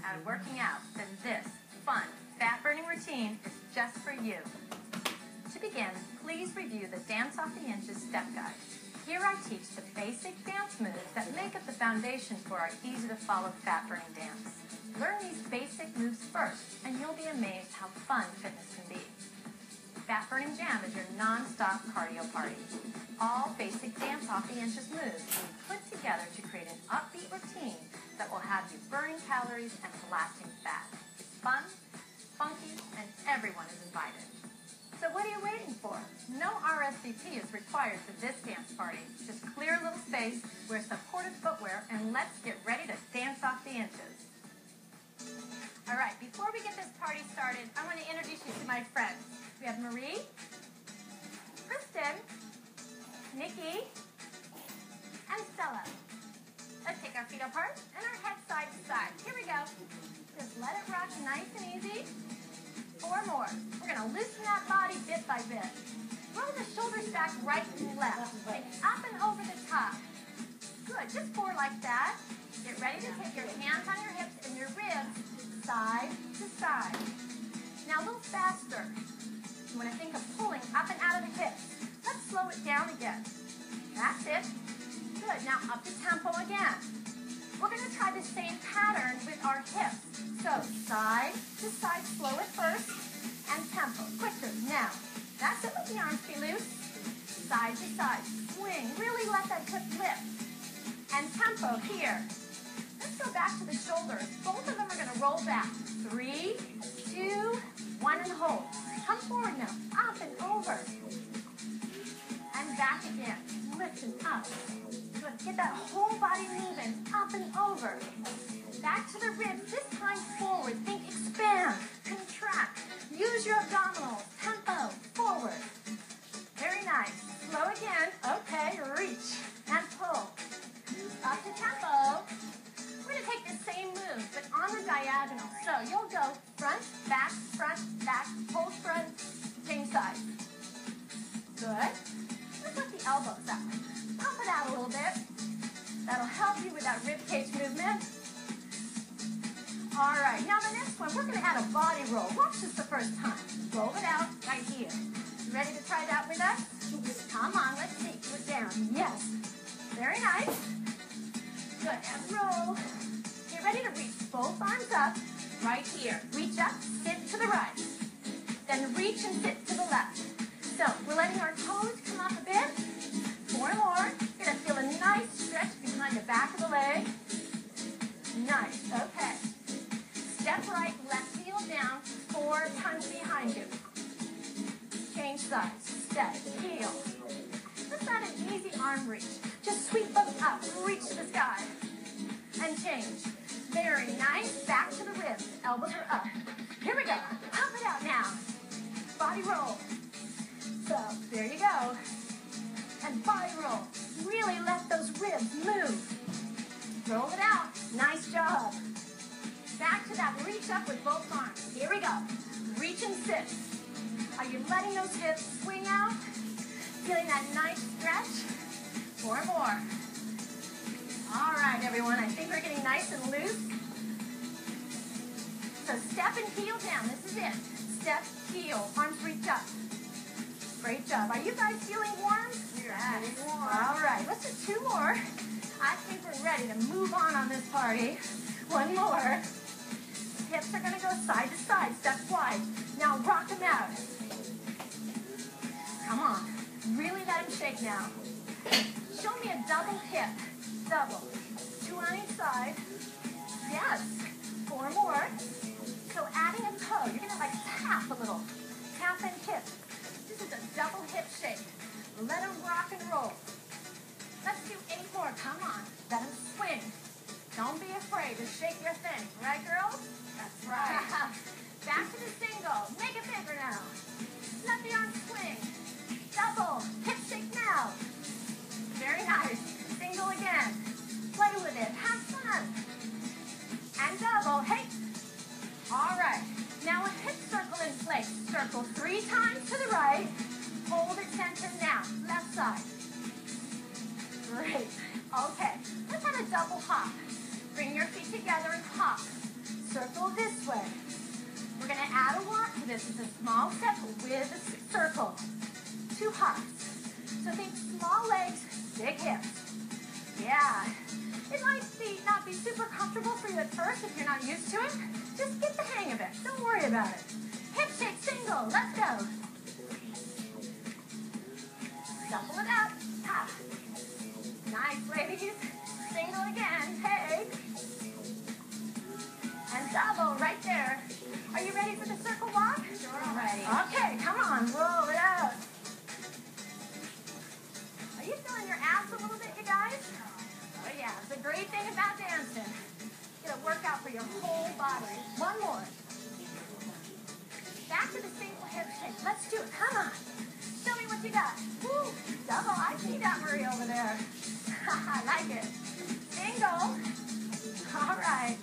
out of working out, then this fun, fat-burning routine is just for you. To begin, please review the Dance Off the Inches step guide. Here I teach the basic dance moves that make up the foundation for our easy-to-follow fat-burning dance. Learn these basic moves first, and you'll be amazed how fun fitness can be. Fat Burning Jam is your non-stop cardio party. All basic Dance Off the Inches moves will be put together to create an upbeat routine that will have you burning calories and blasting fat. It's fun, funky, and everyone is invited. So what are you waiting for? No RSVP is required for this dance party. Just clear a little space, wear supportive footwear, and let's get ready to dance off the inches. All right, before we get this party started, I want to introduce you to my friends. We have Marie, Kristen, Nikki, and Stella. Let's take our feet apart and our heads side to side. Here we go. Just let it rock nice and easy. 4 more. We're going to loosen that body bit by bit. Roll the shoulders back right and left. And up and over the top. Good. Just 4 like that. Get ready to take your hands on your hips and your ribs side to side. Now a little faster. You want to think of pulling up and out of the hips. Let's slow it down again. That's it. Good. Now up the tempo again. We're going to try the same pattern with our hips. So side to side, slow it first, and tempo. Quicker. Now, that's it. Let the arms be loose. Side to side. Swing. Really let that hip lift. And tempo here. Let's go back to the shoulders. Both of them are going to roll back. 3, 2, 1, and hold. Come forward now. Up and over. And back again. Lift and up. Good. Get that whole body moving. Up and over. Back to the ribs. This time forward. Think expand. Contract. Use your abdominals. Tempo. Forward. Very nice. Slow again. Okay. Reach. And pull. Up to tempo. We're going to take the same move, but on the diagonal. So you'll go front, back, hold front, change side. Good. Let's let the elbows out. Pump it out a little bit. That'll help you with that rib cage movement. All right, now the next one, we're going to add a body roll. Watch this the first time. Roll it out right here. You ready to try that with us? Come on, let's see. Do it down. Yes. Very nice. Good, and roll. Get ready to reach both arms up right here. Reach up, sit to the right. Then reach and sit to the left. So we're letting our toes come up a bit. 4 more. You're going to feel a nice stretch behind the back of the leg. Nice, okay. Step right, left heel down, 4 times behind you. Change sides, step, heel. Let's add an easy arm reach. Just sweep them up, reach to the sky, and change. Very nice. Back to the ribs. Elbows are up. Here we go. Pump it out now. Body roll. So, there you go. And body roll. Really let those ribs move. Roll it out. Nice job. Back to that reach up with both arms. Here we go. Reach and sit. Are you letting those hips swing out? Feeling that nice stretch? 4 more. All right, everyone. I think we're getting nice and loose. So step and heel down. This is it. Step, heel. Arms reach up. Great job. Are you guys feeling warm? Yes. All right. Let's do 2 more. I think we're ready to move on this party. 1 more. Hips are going to go side to side. Step wide. Now rock them out. Come on. Really let them shake now. Show me a double hip. Double. 2 on each side. Yes. 4 more. So adding a toe. You're going to like tap a little. Tap and hip. This is a double hip shake. Let them rock and roll. Let's do 8 more. Come on. Let them swing. Don't be afraid to shake your thing. Right, girls? That's right. Back to the single. Make it bigger now. Let the arms swing. Double. Hip shake now. Very nice. Single again. Play with it. Have fun. And double. Hey. All right. Now a hip circle in place. Circle 3 times to the right. Hold it center now. Left side. Great. Okay. Let's have a double hop. Bring your feet together and hop. circle this way. We're going to add a walk to this. It's a small step with a circle. 2 hops. So think small legs, big hips. Yeah. It might not be super comfortable for you at first if you're not used to it. Just get the hang of it. Don't worry about it. Hip shake single. Let's go. Shuffle it up. Ha. Nice, ladies. Single again. Take. And double right there. Are you ready for the circle walk? Sure, I'm ready. Okay, come on. Roll it out. Are you feeling your abs a little bit, you guys? Oh, yeah. It's a great thing about dancing. Get a workout for your whole body. One more. Back to the single hip shake. Let's do it. Come on. Show me what you got. Woo. Double. I see that, Marie, over there. I like it. Single. All right.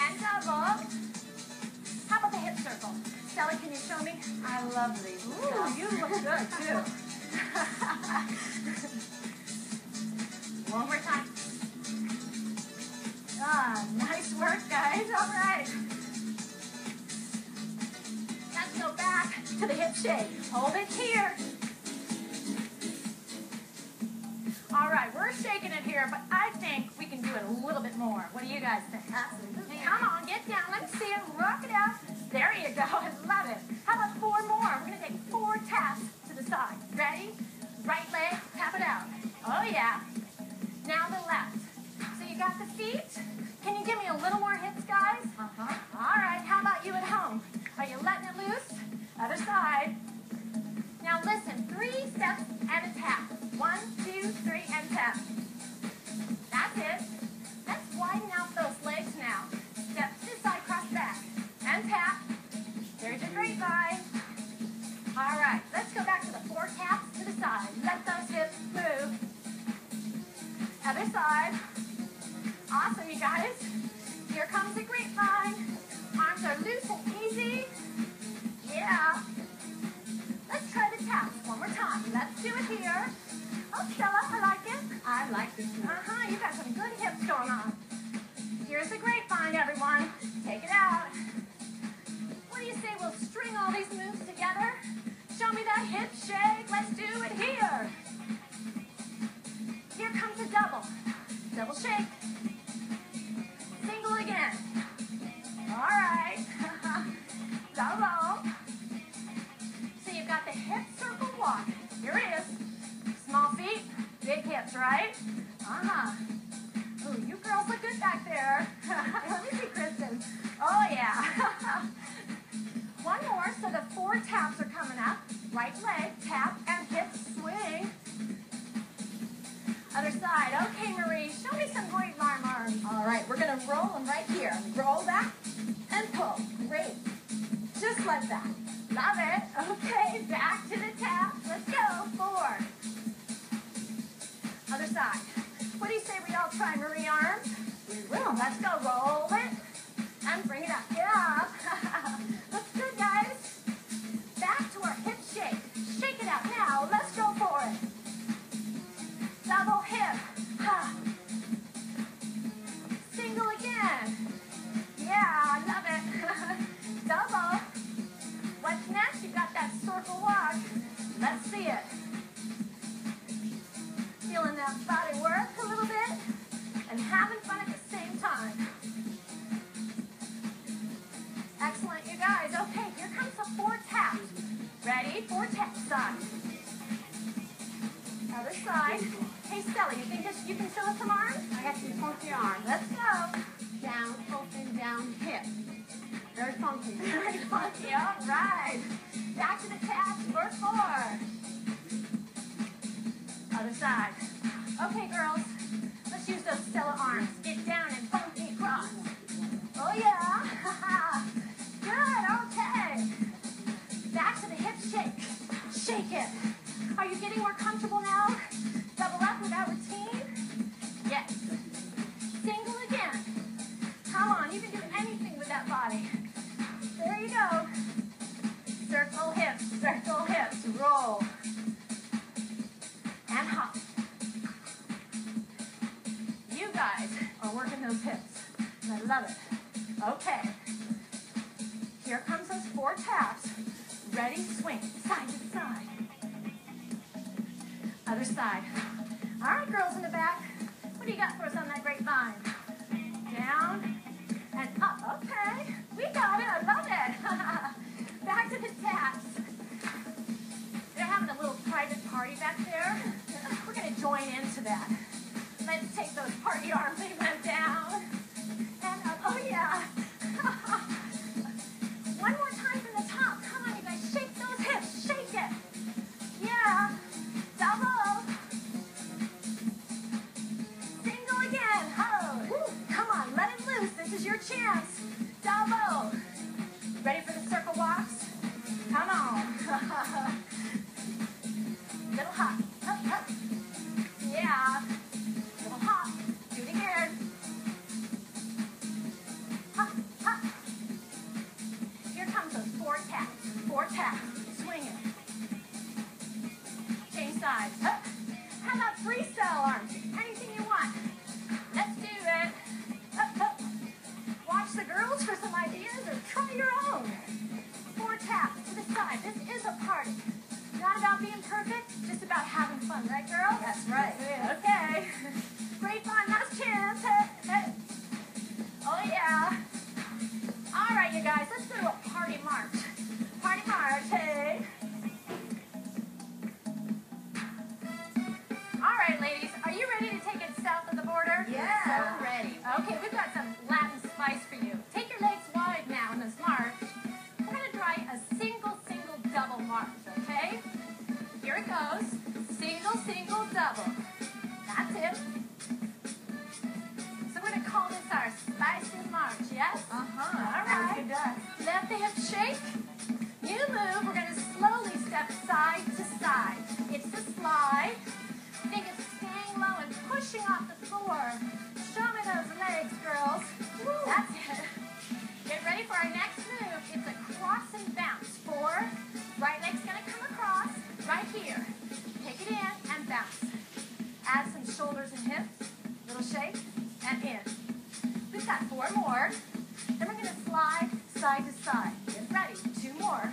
And double. How about the hip circle? Stella, can you show me? I love these. Ooh, you look good, too. One more time. Ah, nice work, guys. All right. Let's go back to the hip shake. Hold it here. All right, we're shaking it here, but I think we can do it a little bit more. What do you guys think? Absolutely. Come on, get down. Let me see it. Rock it out. There you go. I love it. How about 4 more? We're going to take 4 taps to the side. Ready? Right leg, tap it out. Oh, yeah. Now the left. So you got the feet. Can you give me a little more hips, guys? Uh-huh. All right. How about you at home? Are you letting it loose? Other side. Now listen. 3 steps and a tap. 1, 2, 3, and tap. That's it. Let's widen out those legs now. Step to the side, cross back. And tap. There's your grapevine. All right. Let's go back to the 4 taps to the side. Let those hips move. Other side. Awesome, you guys. Here comes the grapevine. Arms are loose and easy. Yeah. Let's try the taps one more time. Let's do it here. Oh, Stella, I like it. I like this one. You got some good hips going on. Here's the grapevine, everyone. Take it out. What do you say we'll string all these moves together? Show me that hip shake. Let's do it here. Here comes a double. Double shake. Single again. All right. Double. So you've got the hip circle walk. Here it is. Small feet, big hips, right? Ooh, you girls look good back there. Let me see Kristen. Oh, yeah. One more, so the 4 taps are coming up. Right leg, tap, and hip swing. Other side. Okay, Marie, show me some great arms. All right, we're going to roll them right here. Roll back and pull. Great. Just like that. Love it. Okay, back to the tap. Let's go. 4. Other side. What do you say we all try Marie arms? We will. Let's go. Roll it and bring it up. Yeah. Looks good, guys. Back to our hip shake. Shake it out. Now, let's go for it. Double hip. Ha. Single again. Yeah, I love it. Double. What's next? You got that circle walk. Let's see it. Feeling that body work a little bit and having fun at the same time. Excellent, you guys. Okay, here comes the 4 taps. Ready? 4 taps. Side. Other side. Hey, Stella, you think you can show us some arms? I got some funky arms. Let's go. Down, open, down, hip. Very funky. Very funky. All right. Back to the taps for 4. Other side. Okay, girls. Let's use those Stella arms. Get down and funky cross. Oh, yeah. Good. Okay. Back to the hip shake. Shake it. Are you getting more comfortable now? Double up with our routine? Yes. Single again. Come on. You can do anything with that body. There you go. Circle hips, roll. And hop. You guys are working those hips. And I love it. Okay. Here comes those 4 taps. Ready, swing, side to side. Other side. All right, girls in the back. What do you got for us on that grapevine? Down and up. Okay. We got it. I love it. Back to the taps. They're having a little private party back there. We're going to join into that. Let's take those party arms. They went down and up. Oh, yeah. One more time from the top. Come on, you guys. Shake those hips. Shake it. Yeah. Double. Single again. Oh. Woo. Come on. Let it loose. This is your chance. Double. Ready for the circle walks? Come on. Little hop. Up, up. Yeah. Little hop. Do it again. Hop, hop. Here comes those 4 taps. 4 taps. Swing it. Change sides. Up. How about freestyle arms? Anything you want. Let's do it. Up, up. Watch the girls for some ideas or try your own. 4 taps to the side. This is a party. Not about being perfect, just about having fun, right, girls? That's right. Okay. Great fun. Last chance. Hey, hey. Oh, yeah. All right, you guys. Let's do a party march. Party march. Hey. All right, ladies. Are you ready to take it south of the border? Yeah. So ready. Okay, we've got some Latin spice for you. Take your legs wide now in this march. We're going to try a single, double march, okay? Here it goes. Single, double. That's it. So we're going to call this our spicy march, yes? Uh-huh. All right. Let the hips shake. New move. We're going to slowly step side to side. It's the slide. Think of staying low and pushing off the floor. Show me those legs, girls. Woo. That's it. Get ready for our next move. It's a cross and bounce. 4. Right leg's going to come across right here. Take it in and bounce. Add some shoulders and hips. Little shake and in. We've got 4 more. Then we're going to slide side to side. Get ready. 2 more.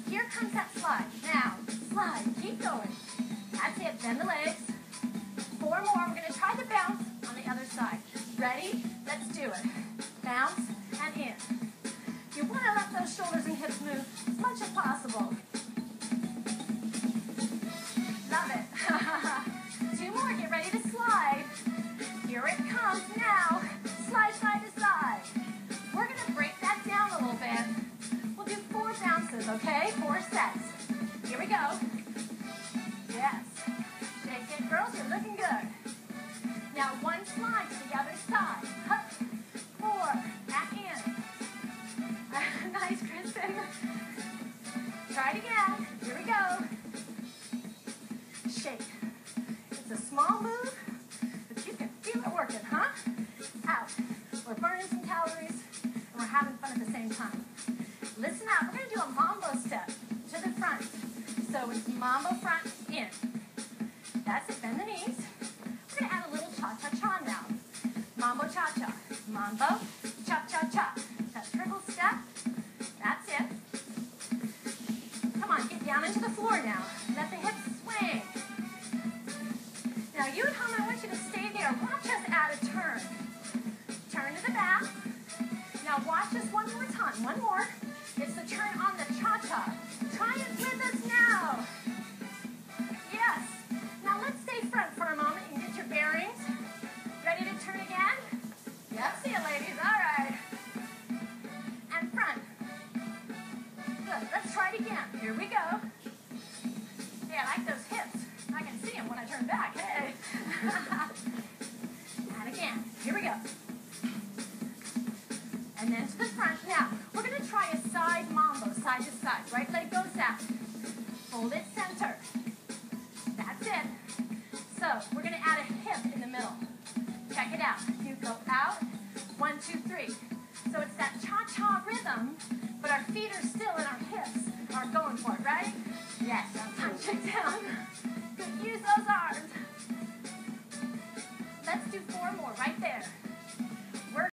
Here comes that slide. Now, slide. Keep going. That's it. Bend the legs. 4 more. We're going to try the bounce on the other side. Ready? Let's do it. Bounce and in. You want to let those shoulders and hips move as much as possible. Love it. 2 more. Get ready to slide. Here it comes now. Slide side to side. We're going to break that down a little bit. We'll do 4 bounces, okay? 4 sets. Here we go. Yes. Shake it, girls. You're looking good. Now 1 slide to the other side. Hup. 4. Back in. Nice, Kristen. Try it again. Here we go. Shake. It's a small move, but you can feel it working, huh? Out. We're burning some calories, and we're having fun at the same time. Listen up. We're going to do a mambo step to the front. So it's mambo front, in. That's it. Bend the knees. We're going to add a little cha-cha-cha now. Mambo cha-cha. Mambo, cha-cha-cha. That triple step. That's it. Come on, get down into the floor now. Let the hips swing. Now you at home, I want you to stay there. Watch us add a turn. Turn to the back. Now watch us one more time. One more. It's the turn on the cha-cha. Try it with us now. Yes. Now let's stay front for a moment and get your bearings. Ready to turn again? Yep. See you, ladies. All right. And front. Good. Let's try it again. Here we go. Yeah, I like those hips. I can see them when I turn back. Hey. And again. Here we go. And then to the front. Now, we're going to try a side mambo, side to side. Right leg goes out. Hold it center. That's it. So, we're going to add a hip in the middle. Check it out. You go out. 1, 2, 3. So it's that cha-cha rhythm, but our feet are still and our hips are going for it, right? Yes. Punch it down. Good. Use those arms. Let's do 4 more right there.